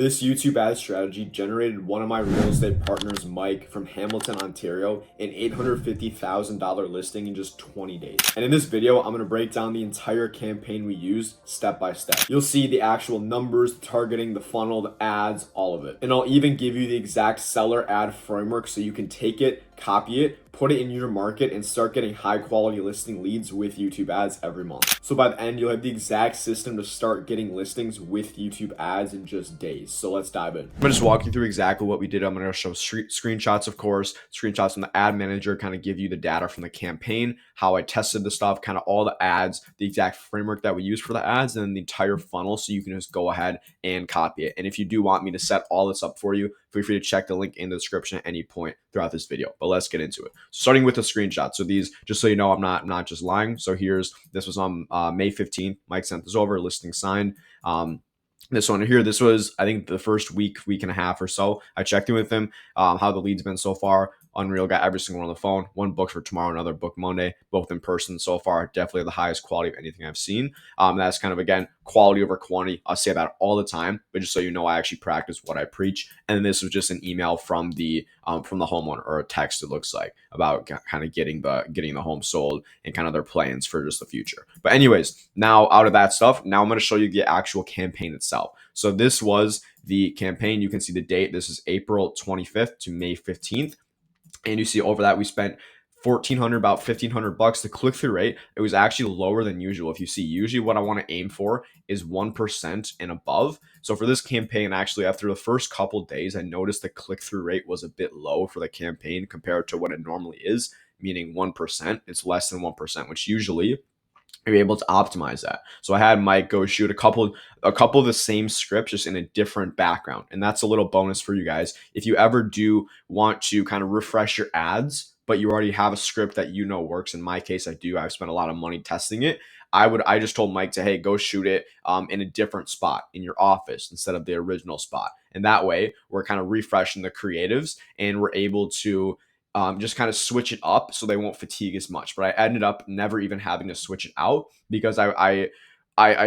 This YouTube ad strategy generated one of my real estate partners, Mike, from Hamilton, Ontario, an $850,000 listing in just 20 days. And in this video, I'm going to break down the entire campaign we used step by step. You'll see the actual numbers, the targeting, the funnel, the ads, all of it. And I'll even give you the exact seller ad framework so you can take it, copy it, put it in your market, and start getting high quality listing leads with YouTube ads every month. So by the end, you'll have the exact system to start getting listings with YouTube ads in just days. So let's dive in. I'm gonna just walk you through exactly what we did. I'm gonna show screenshots, of course, screenshots from the ad manager, kind of give you the data from the campaign, how I tested the stuff, kind of all the ads, the exact framework that we use for the ads, and then the entire funnel. So you can just go ahead and copy it. And if you do want me to set all this up for you, feel free to check the link in the description at any point throughout this video. But let's get into it. Starting with the screenshot. So these, just so you know, I'm not just lying. So this was on May 15th. Mike sent this over, listing signed. This one here, this was, I think, the first week and a half or so. I checked in with him, how the lead's been so far. Unreal, got every single one on the phone. One booked for tomorrow, another booked Monday, both in person so far. Definitely the highest quality of anything I've seen. That's kind of, again, quality over quantity. I say that all the time, but just so you know, I actually practice what I preach. And this was just an email from the homeowner, or a text, it looks like, about kind of getting the home sold and kind of their plans for just the future. But anyways, now out of that stuff, now I'm going to show you the actual campaign itself. So this was the campaign. You can see the date. This is April 25th to May 15th. And you see over that we spent about $1,500. The click-through rate, it was actually lower than usual. If you see, usually what I want to aim for is 1% and above. So for this campaign, actually, after the first couple days, I noticed the click-through rate was a bit low for the campaign compared to what it normally is, meaning 1%. It's less than 1%, which usually you're able to optimize that. So I had Mike go shoot a couple of the same scripts, just in a different background. And that's a little bonus for you guys. If you ever do want to kind of refresh your ads, but you already have a script that you know works. In my case, I do. I've spent a lot of money testing it. I just told Mike to, hey, go shoot it in a different spot in your office instead of the original spot. And that way we're kind of refreshing the creatives, and we're able to just kind of switch it up so they won't fatigue as much. But I ended up never even having to switch it out, because I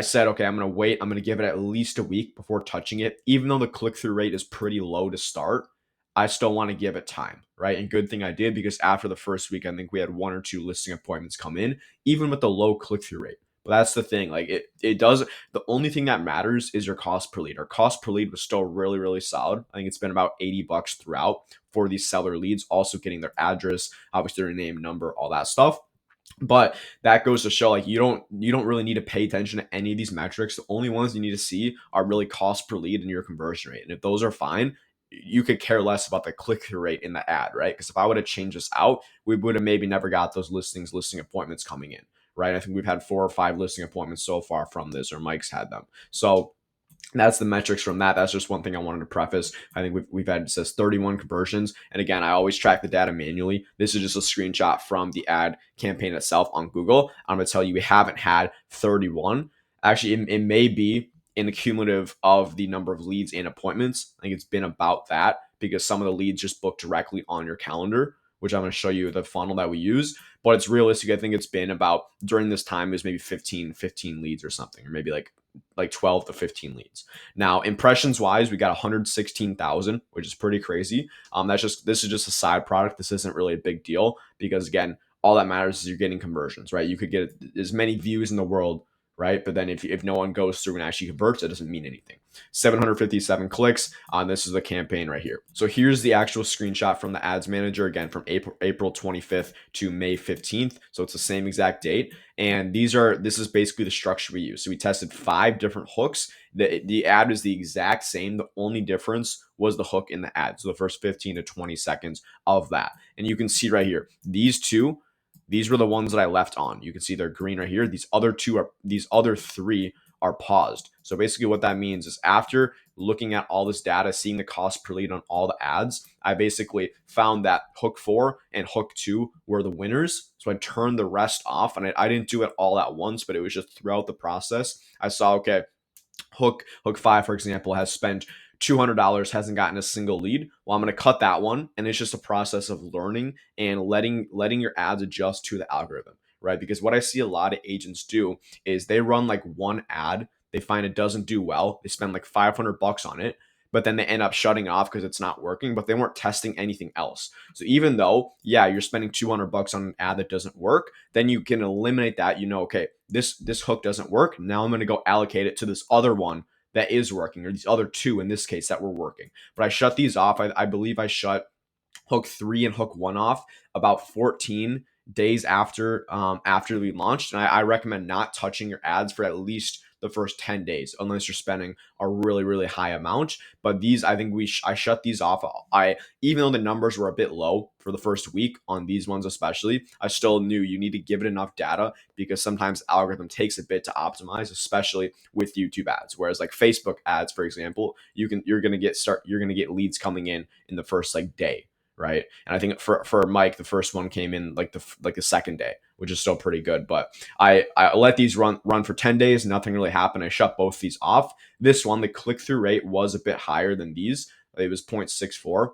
said, okay, I'm going to wait. I'm going to give it at least a week before touching it. Even though the click-through rate is pretty low to start, I still want to give it time, right? And good thing I did, because after the first week, I think we had 1 or 2 listing appointments come in, even with the low click-through rate. But that's the thing. Like it does. The only thing that matters is your cost per lead. Our cost per lead was still really, really solid. I think it's been about $80 throughout for these seller leads, also getting their address, obviously their name, number, all that stuff. But that goes to show, like, you don't really need to pay attention to any of these metrics. The only ones you need to see are really cost per lead and your conversion rate. And if those are fine, you could care less about the click-through rate in the ad, right? Because if I would have changed this out, we would have maybe never got those listing appointments coming in, right? I think we've had 4 or 5 listing appointments so far from this, or Mike's had them. So that's the metrics from that. That's just one thing I wanted to preface. I think we've had, it says 31 conversions. And again, I always track the data manually. This is just a screenshot from the ad campaign itself on Google. I'm going to tell you, we haven't had 31. Actually, it may be in the cumulative of the number of leads and appointments. I think it's been about that, because some of the leads just book directly on your calendar, which I'm going to show you the funnel that we use. But it's realistic. I think it's been about, during this time, it was maybe 15 leads or something, or maybe like 12 to 15 leads. Now, impressions wise, we got 116,000, which is pretty crazy. This is just a side product. This isn't really a big deal, because again, all that matters is you're getting conversions, right? You could get as many views in the world, right? But then if no one goes through and actually converts, it doesn't mean anything. 757 clicks on this is the campaign right here. So here's the actual screenshot from the ads manager, again, from April 25th to May 15th. So it's the same exact date. And this is basically the structure we use. So we tested 5 different hooks. The ad is the exact same. The only difference was the hook in the ad. So the first 15 to 20 seconds of that. And you can see right here, these were the ones that I left on. You can see they're green right here. These other 3 are paused. So basically what that means is, after looking at all this data, seeing the cost per lead on all the ads, I basically found that hook 4 and hook 2 were the winners. So I turned the rest off, and I didn't do it all at once, but it was just throughout the process. I saw, okay, hook 5, for example, has spent $200, hasn't gotten a single lead. Well, I'm going to cut that one. And it's just a process of learning and letting your ads adjust to the algorithm, right? Because what I see a lot of agents do is they run like one ad, they find it doesn't do well, they spend like $500 on it, but then they end up shutting it off because it's not working, but they weren't testing anything else. So even though, yeah, you're spending $200 on an ad that doesn't work, then you can eliminate that. Okay, this hook doesn't work. Now I'm going to go allocate it to this other one that is working, or these other two in this case that were working. But I shut these off. I believe I shut hook 3 and hook 1 off about 14 days after we launched. And I recommend not touching your ads for at least the first 10 days unless you're spending a really really high amount. But these, I think I shut these off. I Even though the numbers were a bit low for the first week on these ones especially, I still knew you need to give it enough data, because sometimes algorithm takes a bit to optimize, especially with YouTube ads. Whereas like Facebook ads, for example, you're going to get leads coming in the first like day, right? And I think for Mike, the first one came in like the second day, which is still pretty good. But I let these run for 10 days. Nothing really happened. I shut both these off. This one, the click through rate was a bit higher than these. It was 0.64.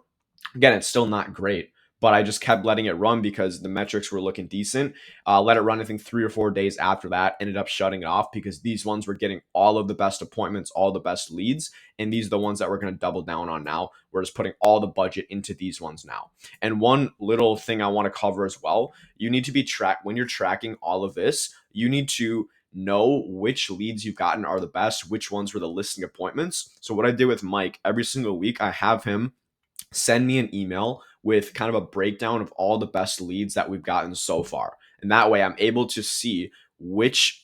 Again, it's still not great, but I just kept letting it run because the metrics were looking decent. Let it run, I think 3 or 4 days after that, ended up shutting it off because these ones were getting all of the best appointments, all the best leads. And these are the ones that we're going to double down on now. We're just putting all the budget into these ones now. And one little thing I want to cover as well, you need to be when you're tracking all of this, you need to know which leads you've gotten are the best, which ones were the listing appointments. So what I did with Mike, every single week, I have him send me an email with kind of a breakdown of all the best leads that we've gotten so far. And that way I'm able to see which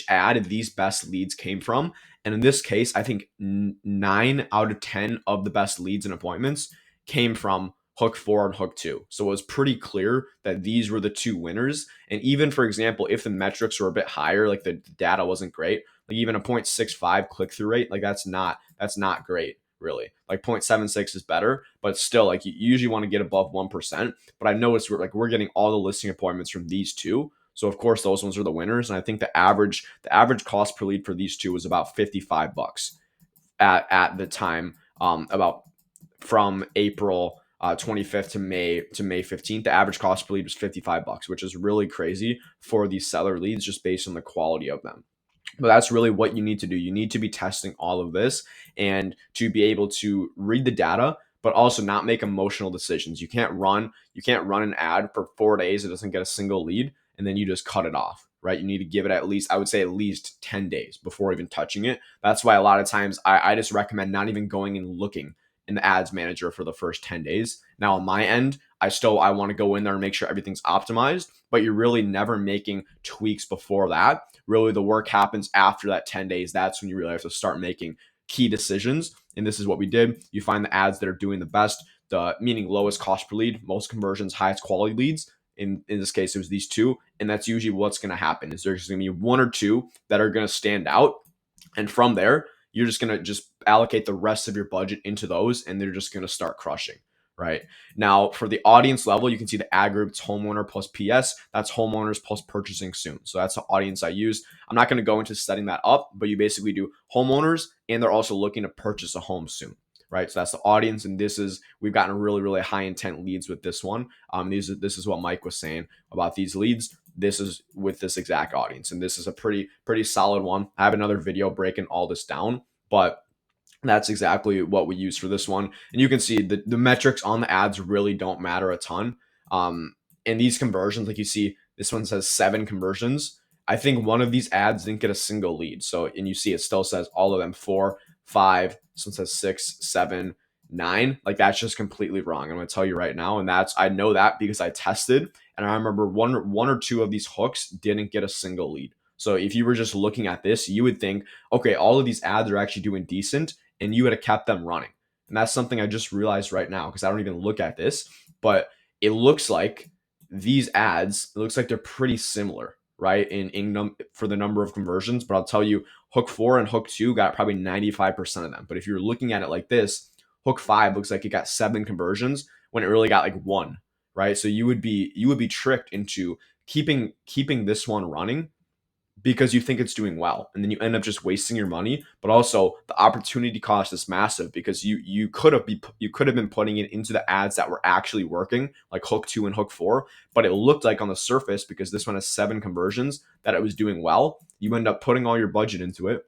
ad these best leads came from. And in this case, I think 9 out of 10 of the best leads and appointments came from hook 4 and hook 2. So it was pretty clear that these were the two winners. And even, for example, if the metrics were a bit higher, like the data wasn't great, like even a 0.65 click-through rate, like that's not great, really. Like 0.76 is better, but still, like you usually want to get above 1%. But I noticed we're getting all the listing appointments from these two. So of course those ones are the winners. And I think the average cost per lead for these two was about $55 at the time, about from April 25th to May 15th. The average cost per lead was $55, which is really crazy for these seller leads just based on the quality of them. But that's really what you need to do. You need to be testing all of this and to be able to read the data, but also not make emotional decisions. You can't run an ad for 4 days. It doesn't get a single lead and then you just cut it off, right? You need to give it at least, I would say at least 10 days before even touching it. That's why a lot of times I just recommend not even going and looking in the ads manager for the first 10 days. Now on my end, I want to go in there and make sure everything's optimized, but you're really never making tweaks before that. Really, the work happens after that 10 days. That's when you really have to start making key decisions. And this is what we did. You find the ads that are doing the best, meaning lowest cost per lead, most conversions, highest quality leads. In this case, it was these two. And that's usually what's going to happen is there's going to be one or two that are going to stand out. And from there, you're just going to just allocate the rest of your budget into those, and they're just going to start crushing. Right now, for the audience level, you can see the ad group, it's homeowner plus PS. That's homeowners plus purchasing soon. So that's the audience I use. I'm not going to go into setting that up, but you basically do homeowners, and they're also looking to purchase a home soon. Right, so that's the audience, and we've gotten really really high intent leads with this one. This is what Mike was saying about these leads. This is with this exact audience, and this is a pretty solid one. I have another video breaking all this down, but that's exactly what we use for this one. And you can see the metrics on the ads really don't matter a ton. And these conversions, like you see, this one says 7 conversions. I think one of these ads didn't get a single lead. So, and you see it still says all of them 4, 5, this one says 6, 7, 9. Like that's just completely wrong. I'm going to tell you right now. And I know that because I tested, and I remember one or two of these hooks didn't get a single lead. So if you were just looking at this, you would think, okay, all of these ads are actually doing decent, and you would have kept them running. And that's something I just realized right now because I don't even look at this, but it looks like these ads, it looks like they're pretty similar, right? For the number of conversions, but I'll tell you, hook 4 and hook 2 got probably 95% of them. But if you're looking at it like this, hook 5 looks like it got 7 conversions when it really got like 1, right? So you would be tricked into keeping this one running because you think it's doing well, and then you end up just wasting your money. But also the opportunity cost is massive because you could have been putting it into the ads that were actually working, like hook 2 and hook 4, but it looked like on the surface, because this one has 7 conversions, that it was doing well. You end up putting all your budget into it,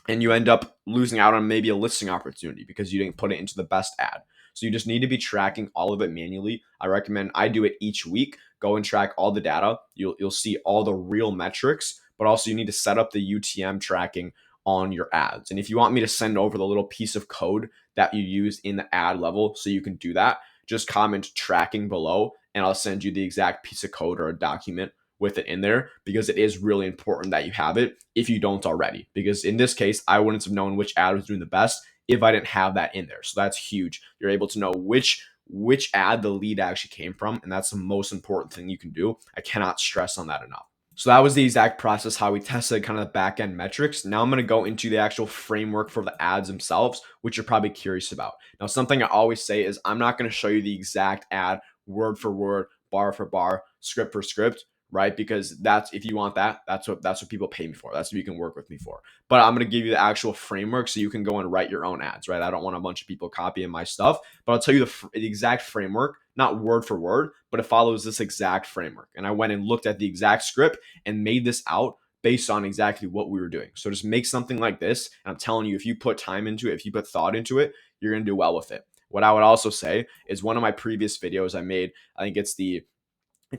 and you end up losing out on maybe a listing opportunity because you didn't put it into the best ad. So you just need to be tracking all of it manually. I recommend I do it each week. Go and track all the data. You'll see all the real metrics, but also you need to set up the UTM tracking on your ads. And if you want me to send over the little piece of code that you use in the ad level so you can do that, just comment tracking below and I'll send you the exact piece of code or a document with it in there, because it is really important that you have it if you don't already. Because in this case, I wouldn't have known which ad was doing the best if I didn't have that in there. So that's huge. You're able to know which ad the lead actually came from, and that's the most important thing you can do. I cannot stress on that enough. So that was the exact process how we tested kind of the back end metrics. Now I'm going to go into the actual framework for the ads themselves, which you're probably curious about. Now, something I always say is I'm not going to show you the exact ad word for word, bar for bar, script for script, right? Because that's, if you want that, that's what people pay me for. That's what you can work with me for. But I'm going to give you the actual framework so you can go and write your own ads, right? I don't want a bunch of people copying my stuff, but I'll tell you the exact framework, not word for word, but it follows this exact framework. And I went and looked at the exact script and made this out based on exactly what we were doing. So just make something like this. And I'm telling you, if you put time into it, if you put thought into it, you're going to do well with it. What I would also say is one of my previous videos I made, I think it's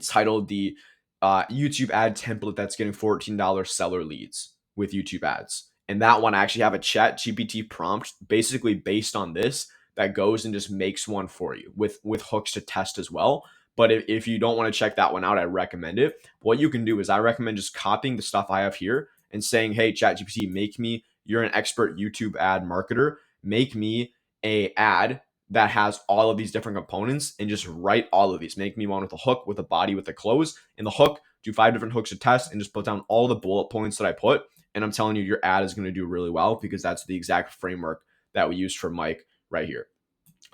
titled the YouTube ad template that's getting $14 seller leads with YouTube ads. And that one, I actually have a chat GPT prompt basically based on this that goes and just makes one for you with hooks to test as well. But if you don't want to check that one out, I recommend it. What you can do is I recommend just copying the stuff I have here and saying, hey, ChatGPT, make me, you're an expert YouTube ad marketer, make me a ad that has all of these different components and just write all of these. Make me one with a hook, with a body, with a close. In the hook, do 5 different hooks to test and just put down all the bullet points that I put. And I'm telling you, your ad is going to do really well because that's the exact framework that we used for Mike right here.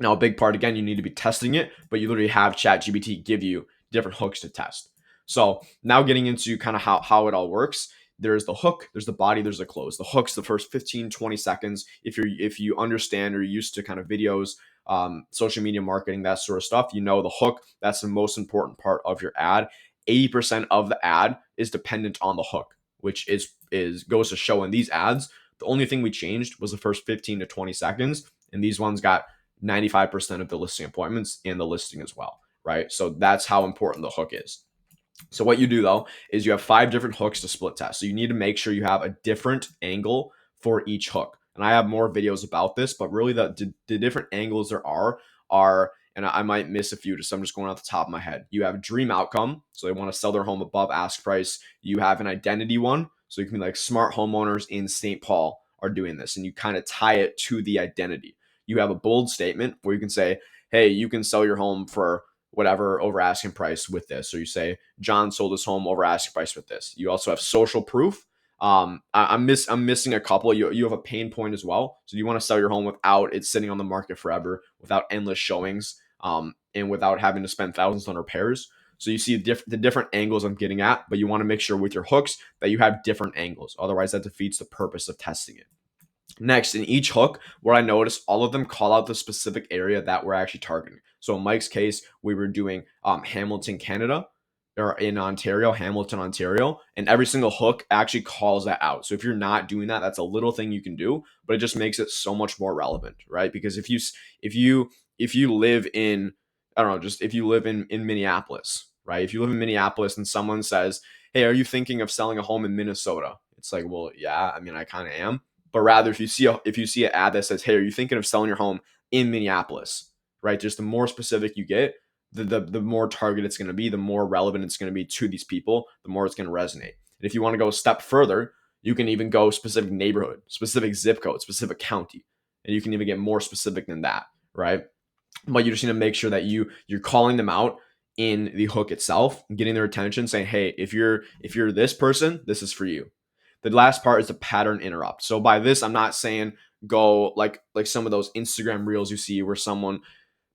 Now, a big part, again, you need to be testing it, but you literally have ChatGPT give you different hooks to test. So now getting into kind of how it all works. There's the hook, there's the body, there's the close. The hook's the first 15, 20 seconds. If you understand or you're used to kind of videos, social media marketing, that sort of stuff, you know the hook, that's the most important part of your ad. 80% of the ad is dependent on the hook, which is goes to show in these ads. The only thing we changed was the first 15 to 20 seconds, and these ones got 95% of the listing appointments and the listing as well, right? So that's how important the hook is. So what you do though is you have 5 different hooks to split test. So you need to make sure you have a different angle for each hook. And I have more videos about this, but really the different angles there are, and I might miss a few, so I'm just going off the top of my head. You have dream outcome, so they want to sell their home above ask price. You have an identity one, so you can be like smart homeowners in St. Paul are doing this, and you kind of tie it to the identity. You have a bold statement where you can say, hey, you can sell your home for whatever over asking price with this. So you say John sold his home over asking price with this. You also have social proof. I'm missing a couple. You have a pain point as well. So you want to sell your home without it sitting on the market forever, without endless showings, and without having to spend thousands on repairs. So you see the different angles I'm getting at, but you want to make sure with your hooks that you have different angles. Otherwise, that defeats the purpose of testing it. Next, in each hook, what I noticed, all of them call out the specific area that we're actually targeting. So in Mike's case, we were doing Hamilton, Canada, or in Ontario, Hamilton, Ontario, and every single hook actually calls that out. So if you're not doing that, that's a little thing you can do, but it just makes it so much more relevant, right? Because if you live in, I don't know, just if you live in Minneapolis, right? If you live in Minneapolis and someone says, "Hey, are you thinking of selling a home in Minnesota?" It's like, well, yeah, I mean, I kind of am. But rather, if you see an ad that says, "Hey, are you thinking of selling your home in Minneapolis?" Right? Just the more specific you get, the more target it's going to be, the more relevant it's going to be to these people, the more it's going to resonate. And if you want to go a step further, you can even go specific neighborhood, specific zip code, specific county, and you can even get more specific than that, right? But you just need to make sure that you're calling them out in the hook itself, getting their attention, saying, "Hey, if you're this person, this is for you." The last part is the pattern interrupt. So by this, I'm not saying go like some of those Instagram reels you see where someone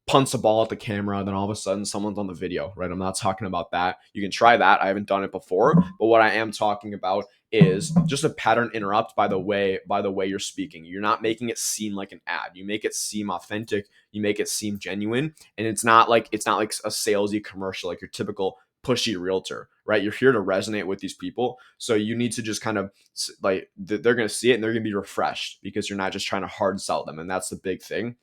punts a ball at the camera, then all of a sudden someone's on the video, right? I'm not talking about that. You can try that. I haven't done it before, but what I am talking about is just a pattern interrupt by the way you're speaking. You're not making it seem like an ad. You make it seem authentic. You make it seem genuine, and it's not like a salesy commercial like your typical pushy realtor, right? You're here to resonate with these people. So you need to just kind of like, they're going to see it and they're going to be refreshed because you're not just trying to hard sell them. And that's the big thing.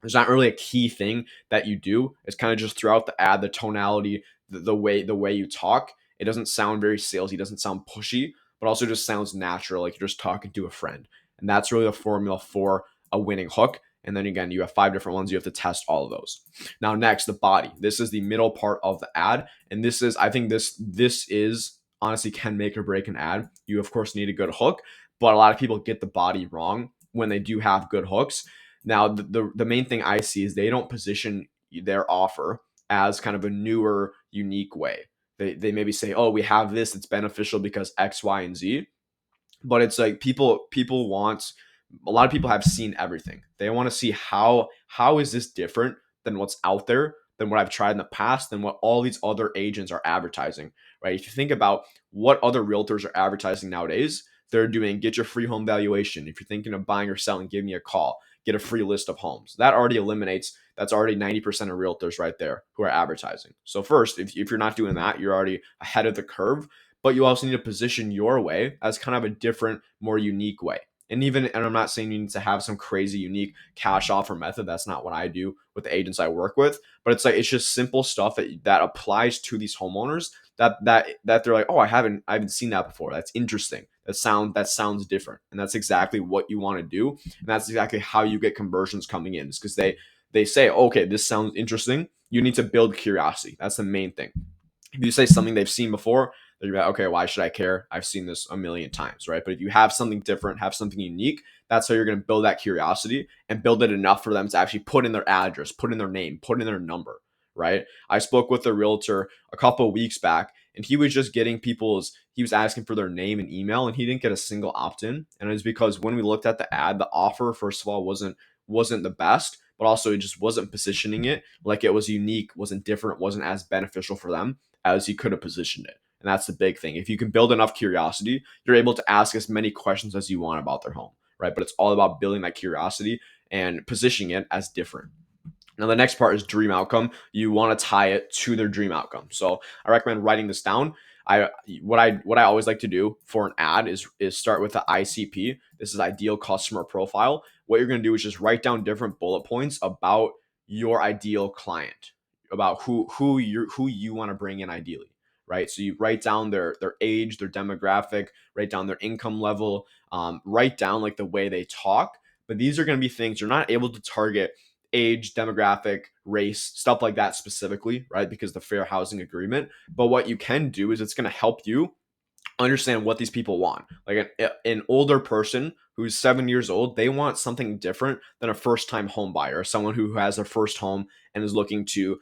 There's not really a key thing that you do. It's kind of just throughout the ad, the tonality, the way you talk. It doesn't sound very salesy, doesn't sound pushy, but also just sounds natural, like you're just talking to a friend. And that's really the formula for a winning hook. And then again, you have 5 different ones. You have to test all of those. Now, next, the body. This is the middle part of the ad, and this is, I think this is honestly can make or break an ad. You of course need a good hook, but a lot of people get the body wrong when they do have good hooks. Now, the main thing I see is they don't position their offer as kind of a newer, unique way. They maybe say, oh, we have this, it's beneficial because X, Y, and Z. But it's like people want, a lot of people have seen everything. They want to see how is this different than what's out there, than what I've tried in the past, than what all these other agents are advertising, right? If you think about what other realtors are advertising nowadays, they're doing get your free home valuation. If you're thinking of buying or selling, give me a call. Get a free list of homes. That already eliminates, that's already 90% of realtors right there who are advertising. So first, if you're not doing that, you're already ahead of the curve, but you also need to position your way as kind of a different, more unique way. And I'm not saying you need to have some crazy unique cash offer method. That's not what I do with the agents I work with. But it's like it's just simple stuff that applies to these homeowners that they're like, oh, I haven't seen that before. That's interesting. That sounds different. And that's exactly what you want to do. And that's exactly how you get conversions coming in. Is because they say, okay, this sounds interesting. You need to build curiosity. That's the main thing. If you say something they've seen before, they're like, okay, why should I care? I've seen this a million times, right? But if you have something different, have something unique, that's how you're going to build that curiosity and build it enough for them to actually put in their address, put in their name, put in their number, right? I spoke with a realtor a couple of weeks back, and he was just getting he was asking for their name and email, and he didn't get a single opt-in. And it was because when we looked at the ad, the offer, first of all, wasn't the best, but also it just wasn't positioning it like it was unique, wasn't different, wasn't as beneficial for them as he could have positioned it. And that's the big thing. If you can build enough curiosity, you're able to ask as many questions as you want about their home, right? But it's all about building that curiosity and positioning it as different. Now, the next part is dream outcome. You want to tie it to their dream outcome. So I recommend writing this down. What I always like to do for an ad is start with the ICP. This is ideal customer profile. What you're going to do is just write down different bullet points about your ideal client, about who you want to bring in ideally, right? So you write down their age, their demographic, write down their income level, write down like the way they talk. But these are going to be things you're not able to target age, demographic, race, stuff like that specifically, right? Because the fair housing agreement. But what you can do is it's going to help you understand what these people want. Like an older person who's 7 years old, they want something different than a first time home buyer, someone who has their first home and is looking to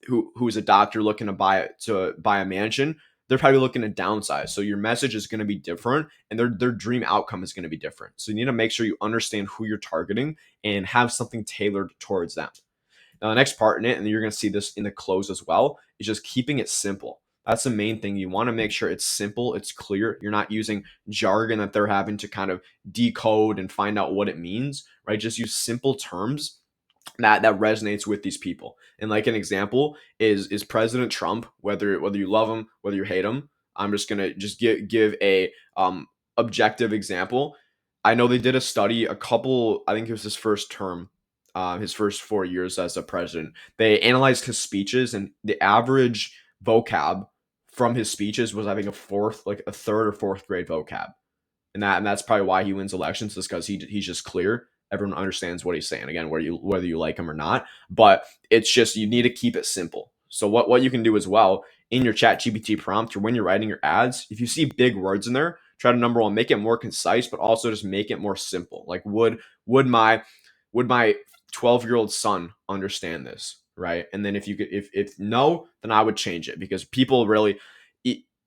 who's a doctor looking to buy a mansion. They're probably looking to downsize. So your message is going to be different and their dream outcome is going to be different. So you need to make sure you understand who you're targeting and have something tailored towards them. Now, the next part in it, and you're going to see this in the close as well, is just keeping it simple. That's the main thing. You want to make sure it's simple, it's clear. You're not using jargon that they're having to kind of decode and find out what it means, right? Just use simple terms that resonates with these people. And like an example is President Trump, whether you love him, whether you hate him. I'm just gonna just give a objective example. I know they did a study a couple, I think it was his first term, his first 4 years as a president. They analyzed his speeches, and the average vocab from his speeches was, I think, a third or fourth grade vocab. And that's probably why he wins elections, is because he's just clear. Everyone understands what he's saying. Again, whether you like him or not, but it's just you need to keep it simple. So what you can do as well in your Chat GPT prompt or when you're writing your ads, if you see big words in there, try to, number one, make it more concise, but also just make it more simple. Like would my 12-year-old son understand this, right? And then if no, then I would change it, because people really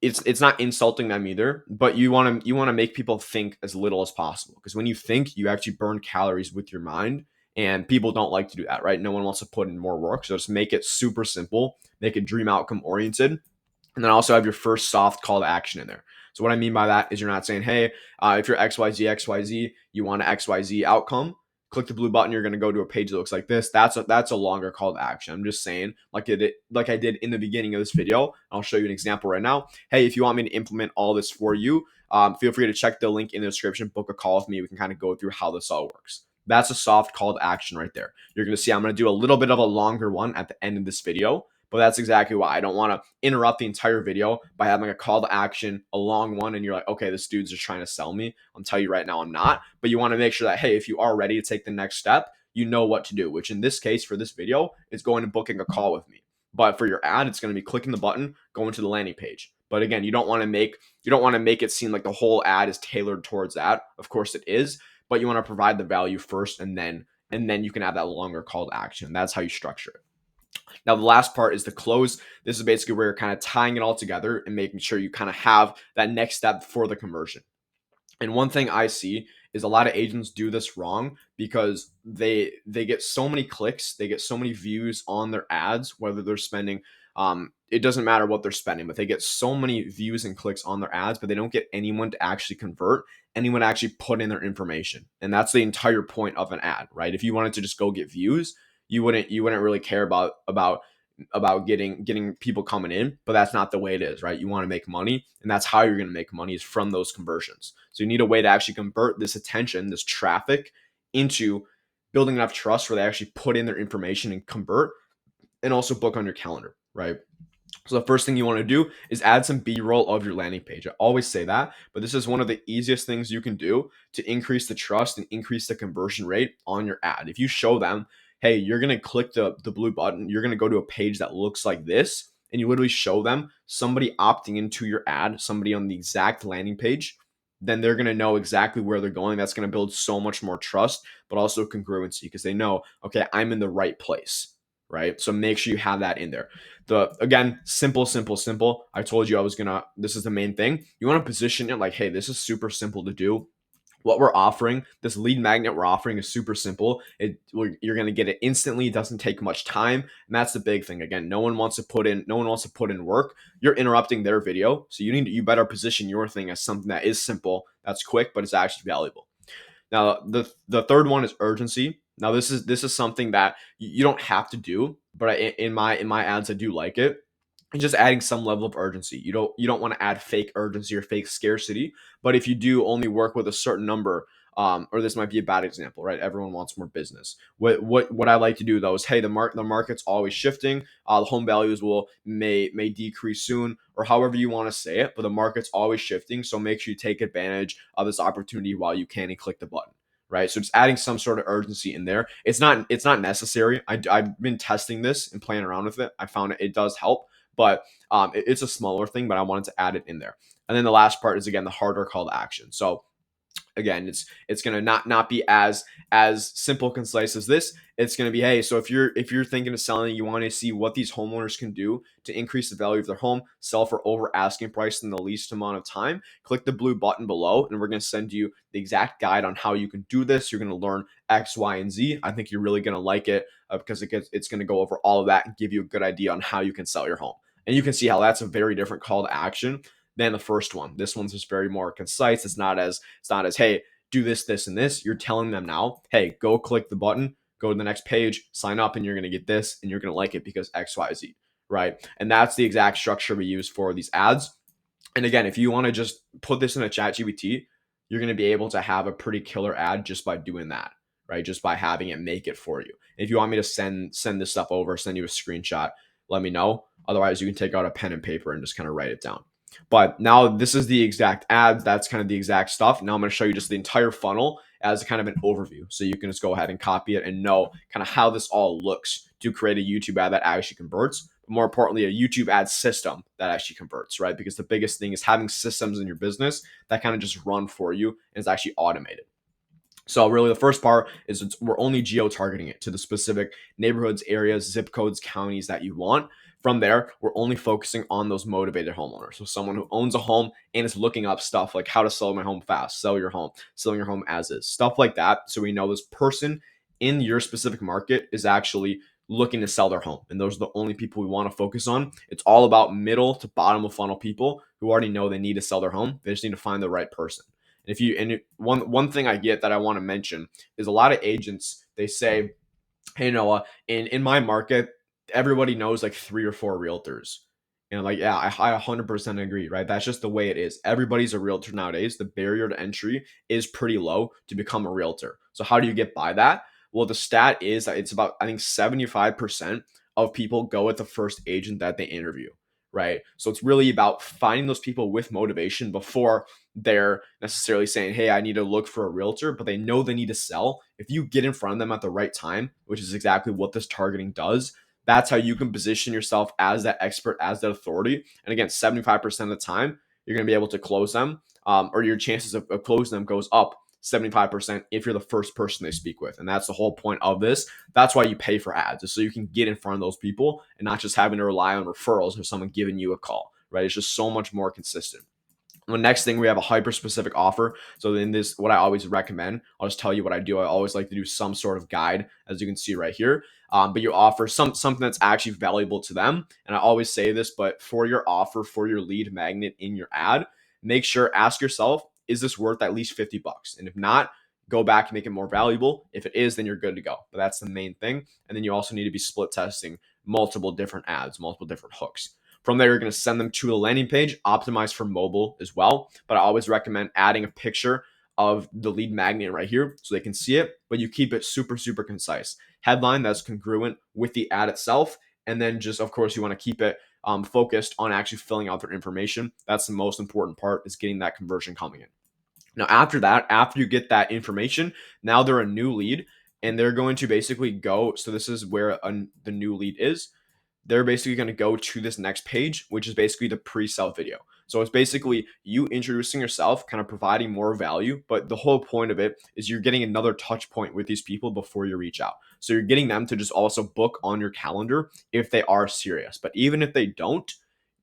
it's not insulting them either, but you want to make people think as little as possible, because when you think, you actually burn calories with your mind, and people don't like to do that, right? No one wants to put in more work. So just make it super simple, make it dream outcome oriented, and then also have your first soft call to action in there. So what I mean by that is you're not saying, hey, if you're XYZ, you want an XYZ outcome, click the blue button, you're going to go to a page that looks like this. That's a longer call to action. I'm just saying, like I did in the beginning of this video. I'll show you an example right now. Hey, if you want me to implement all this for you, feel free to check the link in the description, book a call with me. We can kind of go through how this all works. That's a soft call to action right there. You're going to see I'm going to do a little bit of a longer one at the end of this video, but that's exactly why I don't want to interrupt the entire video by having a call to action, a long one, and you're like, okay, this dude's just trying to sell me. I'll tell you right now, I'm not. But you want to make sure that, hey, if you are ready to take the next step, you know what to do, which in this case, for this video, is going and booking a call with me. But for your ad, it's going to be clicking the button, going to the landing page. But again, you don't want to make it seem like the whole ad is tailored towards that. Of course it is, but you want to provide the value first, and then you can have that longer call to action. That's how you structure it. Now, the last part is the close. This is basically where you're kind of tying it all together and making sure you kind of have that next step for the conversion. And one thing I see is a lot of agents do this wrong because they get so many clicks, they get so many views on their ads, whether they're spending it doesn't matter what they're spending, but they get so many views and clicks on their ads, but they don't get anyone to actually convert, anyone to actually put in their information. And that's the entire point of an ad, right? If you wanted to just go get views, you wouldn't really care about getting people coming in, but that's not the way it is, right? You want to make money, and that's how you're going to make money, is from those conversions. So you need a way to actually convert this attention, this traffic, into building enough trust where they actually put in their information and convert, and also book on your calendar, right? So the first thing you want to do is add some B-roll of your landing page. I always say that, but this is one of the easiest things you can do to increase the trust and increase the conversion rate on your ad. If you show them, hey, you're going to click the blue button, you're going to go to a page that looks like this, and you literally show them somebody opting into your ad, somebody on the exact landing page, then they're going to know exactly where they're going. That's going to build so much more trust, but also congruency, because they know, okay, I'm in the right place, right? So make sure you have that in there. Again, simple. I told you this is the main thing. You want to position it like, hey, this is super simple to do. What we're offering, this lead magnet we're offering, is super simple. You're going to get it instantly. It doesn't take much time, and that's the big thing. Again, no one wants to put in work. You're interrupting their video, so you better position your thing as something that is simple, that's quick, but it's actually valuable. Now, the third one is urgency. Now, this is something that you don't have to do, but in my ads, I do like it. It's just adding some level of urgency. You don't want to add fake urgency or fake scarcity, but if you do only work with a certain number, or this might be a bad example, right? Everyone wants more business. What I like to do though is, hey, the market's always shifting. The home values may decrease soon, or however you want to say it, but the market's always shifting. So make sure you take advantage of this opportunity while you can and click the button. Right, so just adding some sort of urgency in there. It's not necessary. I've been testing this and playing around with it. I found it does help, but it's a smaller thing. But I wanted to add it in there. And then the last part is, again, the harder call to action. So again, it's gonna not be as simple, concise as this. It's gonna be, hey, so if you're thinking of selling, you want to see what these homeowners can do to increase the value of their home, sell for over asking price in the least amount of time, click the blue button below, and we're gonna send you the exact guide on how you can do this. You're gonna learn X, Y, and Z. I think you're really gonna like it, because it's gonna go over all of that and give you a good idea on how you can sell your home. And you can see how that's a very different call to action than the first one. This one's just very more concise. It's not as hey, do this, this, and this. You're telling them now, hey, go click the button, go to the next page, sign up, and you're going to get this, and you're going to like it because X, Y, Z, right? And that's the exact structure we use for these ads. And again, if you want to just put this in a chat GPT, you're going to be able to have a pretty killer ad just by doing that, right? Just by having it make it for you. If you want me to send this stuff over, send you a screenshot, let me know. Otherwise, you can take out a pen and paper and just kind of write it down. But now this is the exact ads. That's kind of the exact stuff. Now I'm going to show you just the entire funnel as kind of an overview. So you can just go ahead and copy it and know kind of how this all looks to create a YouTube ad that actually converts. But more importantly, a YouTube ad system that actually converts, right? Because the biggest thing is having systems in your business that kind of just run for you and is actually automated. So really the first part is we're only geo-targeting it to the specific neighborhoods, areas, zip codes, counties that you want. From there, we're only focusing on those motivated homeowners. So someone who owns a home and is looking up stuff like how to sell my home fast, sell your home, selling your home as is, stuff like that. So we know this person in your specific market is actually looking to sell their home. And those are the only people we want to focus on. It's all about middle to bottom of funnel people who already know they need to sell their home. They just need to find the right person. One thing I get that I want to mention is a lot of agents, they say, hey Noah, in my market, everybody knows like three or four realtors. And I'm like, yeah, I 100% agree, right? That's just the way it is. Everybody's a realtor nowadays. The barrier to entry is pretty low to become a realtor. So how do you get by that? Well, the stat is that it's about, I think, 75% of people go with the first agent that they interview, right? So it's really about finding those people with motivation before they're necessarily saying, hey, I need to look for a realtor, but they know they need to sell. If you get in front of them at the right time, which is exactly what this targeting does, that's how you can position yourself as that expert, as that authority. And again, 75% of the time, you're going to be able to close them, or your chances of closing them goes up 75% if you're the first person they speak with. And that's the whole point of this. That's why you pay for ads, is so you can get in front of those people and not just having to rely on referrals or someone giving you a call, right? It's just so much more consistent. The next thing, we have a hyper specific offer. So in this, what I always recommend, I'll just tell you what I do. I always like to do some sort of guide, as you can see right here. But you offer something that's actually valuable to them. And I always say this, but for your offer, for your lead magnet in your ad, make sure, ask yourself, is this worth at least $50? And if not, go back and make it more valuable. If it is, then you're good to go. But that's the main thing. And then you also need to be split testing multiple different ads, multiple different hooks. From there, you're going to send them to a landing page optimized for mobile as well. But I always recommend adding a picture of the lead magnet right here so they can see it, but you keep it super, super concise. Headline that's congruent with the ad itself. And then just, of course, you want to keep it focused on actually filling out their information. That's the most important part, is getting that conversion coming in. Now, after that, after you get that information, now they're a new lead and they're going to basically go. So this is where the new lead is. They're basically going to go to this next page, which is basically the pre-sale video. So it's basically you introducing yourself, kind of providing more value. But the whole point of it is you're getting another touch point with these people before you reach out. So you're getting them to just also book on your calendar if they are serious. But even if they don't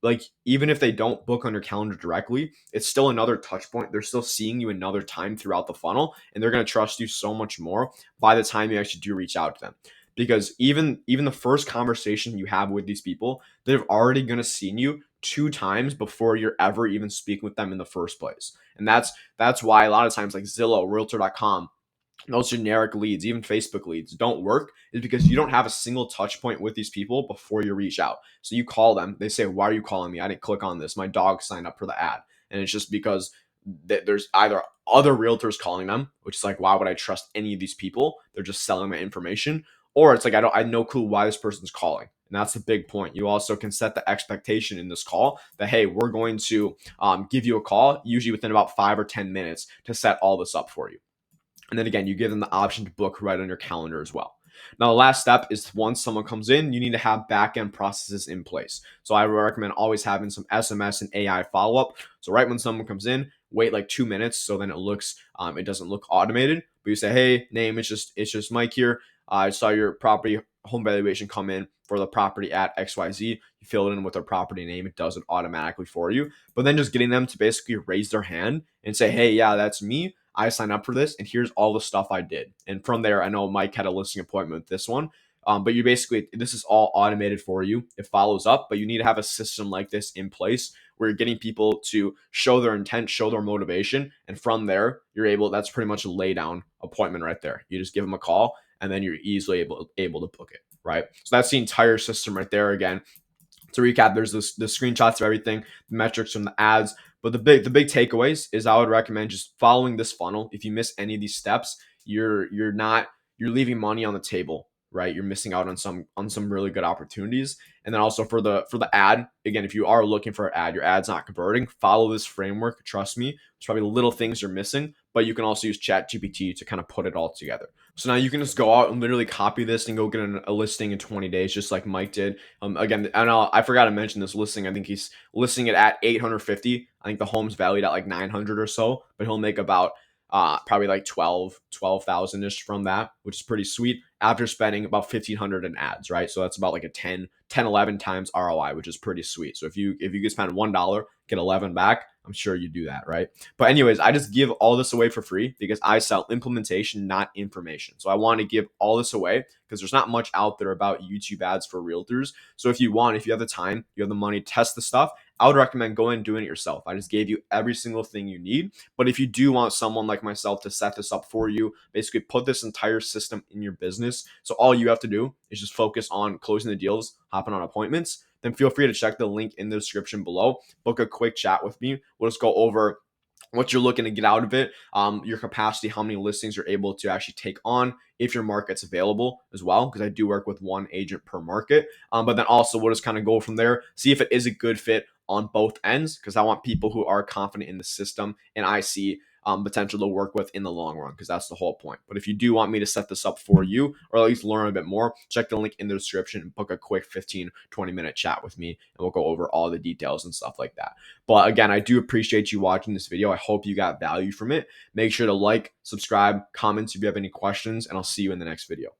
book on your calendar directly, it's still another touch point. They're still seeing you another time throughout the funnel, and they're going to trust you so much more by the time you actually do reach out to them. Because even the first conversation you have with these people, they're already going to see you two times before you're ever even speaking with them in the first place. And that's why a lot of times, like Zillow, Realtor.com, those generic leads, even Facebook leads, don't work, is because you don't have a single touch point with these people before you reach out. So you call them, they say, why are you calling me? I didn't click on this. My dog signed up for the ad. And it's just because there's either other realtors calling them, which is like, why would I trust any of these people? They're just selling my information. Or it's like, I have no clue why this person's calling. And that's the big point. You also can set the expectation in this call that, hey, we're going to give you a call, usually within about 5 or 10 minutes, to set all this up for you. And then again, you give them the option to book right on your calendar as well. Now, the last step is, once someone comes in, you need to have back-end processes in place. So I recommend always having some SMS and AI follow-up. So right when someone comes in, wait like 2 minutes, so then it doesn't look automated. But you say, hey, name, it's just Mike here. I saw your property home valuation come in for the property at XYZ. You fill it in with their property name, it does it automatically for you. But then just getting them to basically raise their hand and say, hey, yeah, that's me. I signed up for this, and here's all the stuff I did. And from there, I know Mike had a listing appointment with this one. But you basically, this is all automated for you. It follows up, but you need to have a system like this in place where you're getting people to show their intent, show their motivation. And from there, that's pretty much a lay down appointment right there. You just give them a call, and then you're easily able to book it, right? So that's the entire system right there. Again, to recap, there's the screenshots of everything, the metrics from the ads. But the big takeaways is, I would recommend just following this funnel. If you miss any of these steps, you're leaving money on the table, right? You're missing out on some really good opportunities. And then also for the ad, again, if you are looking for an ad, your ad's not converting, follow this framework. Trust me, there's probably little things you're missing, but you can also use ChatGPT to kind of put it all together. So now you can just go out and literally copy this and go get a listing in 20 days, just like Mike did. Again, I forgot to mention this listing. I think he's listing it at 850. I think the home's valued at like 900 or so, but he'll make about probably like 12,000 ish from that, which is pretty sweet. after spending about 1,500 in ads, right? So that's about like a 11 times ROI, which is pretty sweet. So if you could spend $1, get 11 back, I'm sure you do that, right? But anyways, I just give all this away for free because I sell implementation, not information. So I want to give all this away because there's not much out there about YouTube ads for realtors. So if you have the time, you have the money, test the stuff, I would recommend going and doing it yourself. I just gave you every single thing you need. But if you do want someone like myself to set this up for you, basically put this entire system in your business, so all you have to do is just focus on closing the deals, hopping on appointments, then feel free to check the link in the description below. Book a quick chat with me. We'll just go over what you're looking to get out of it, your capacity, how many listings you're able to actually take on, if your market's available as well, because I do work with one agent per market. But then also we'll just kind of go from there, see if it is a good fit on both ends, because I want people who are confident in the system and I see potential to work with in the long run, because that's the whole point. But if you do want me to set this up for you, or at least learn a bit more, check the link in the description and book a quick 15-20 minute chat with me, and we'll go over all the details and stuff like that. But again, I do appreciate you watching this video. I hope you got value from it. Make sure to like, subscribe, comment if you have any questions, and I'll see you in the next video.